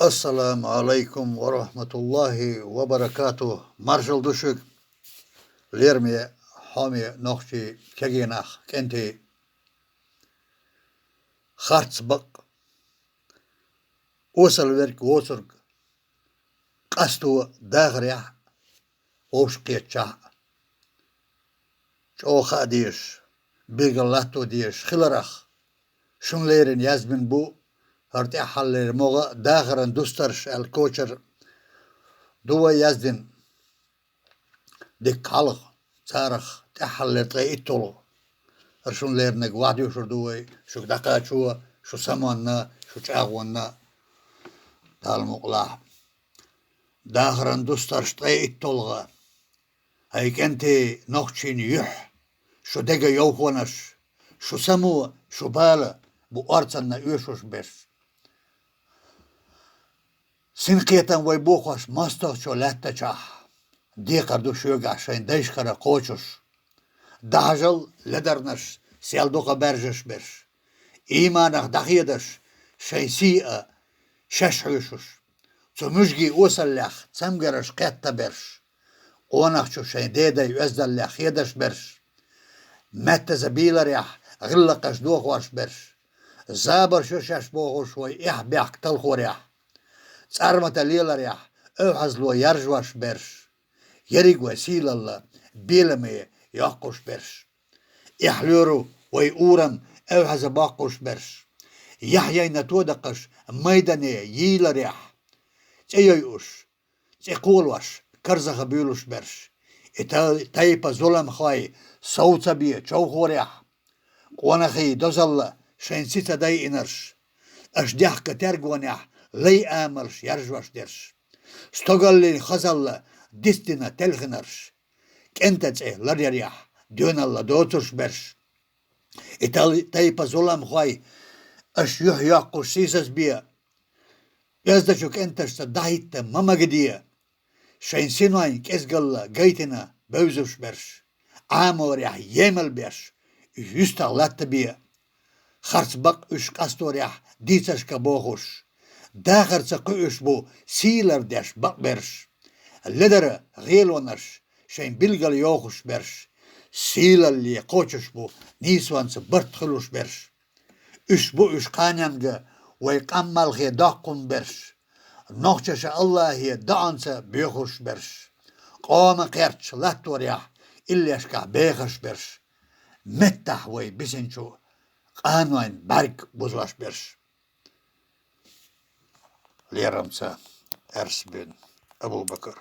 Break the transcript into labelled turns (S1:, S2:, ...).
S1: Assalamu alaikum ve rahmetullahi ve berekatuh. Marshal düşük. Lermiye, hamiye, nokçi, keginah, kenti. Hartsbak. Osal verk, osurg. Kastu dağriyah. Oşqiyatçah. Çoğha diyiş. Bilgallatto diyiş. Khilarah. Şunlerin yazbin bu. Harti halleri moğa dağıran dostarş el koçer. Duva yazdin. Dik kalık. Çarık. Tehaller tlayitolu. Şunlerin gvadiyo şu duvay. Şu dakaçuwa. Şu samanna. Şu çağwanna. Talmuqlah. Dağıran dostarş tlayitolga. Haykenti nokçin yuh. Şu dege yovkvanaş. Şu samu. Şu bala. Bu arçanna üyeşoş beş. Sinqiyatan way boqash mastoq çolatta çah. Diqardu şöga şayn değişkara qoçuş. Dajal ledernaş seldoqa berjeş beş. İmanaq dahiyedaş şayn si'a şaşhuşuş. Çumujgi osallah çamgaraş qatta beş. Qonaqçu şayn deday özdallah yedaş beş. Mette zabilar yah gillaqaş doqwaş beş. Zabar şaş boğuş way ihbaq talxorya. Sarmata lilar ya, övhazlo yarjvaş berş. Yerig vesilalla, bilmeye yakkuş berş. İhlyoru ve uğram övhaza bakkuş berş. Yahyayna todaqaş maydaneye yilar ya. Çeyoyuş, çekolvaş, karzaha büyülüş berş. Taypa zolam hay, savca biye çavhor ya. Qonahi dozalla, şensita day inerş. Aşdihka tergvan ya. Ley amarş yarjvaş derş. Stogalli khazalla distina telghinarş. Kentace laryaryah dönalla doturş berş. İtali taypa zolam khay aş yuh yakkuş sisas biya. Yazda çok entaşta dahitte mama gidiye. Şensinuayn kesgalla gaytina bevzuş berş. Amoryah yemel berş. Yüstağlattı biya. Khartsbak üş kastoryah disaşka boğuş. Dağırsa kuyuş bu siler deş bak berş. Ledere gil onarş. Şeyin bilgal yokuş berş. Silerliye koçuş bu nisvansı bırt kılış berş. Üş bu üş kanyanga ve kammalhiye dakkun berş. Nohçaşa Allah'iye dağınsa büyükuş berş. Qawma qerç lattorya illeşka beyğaş berş. Mettah ve bisinçu qanuayn bark buzlaş berş. Leramsa Ers bin Ebu Bakır.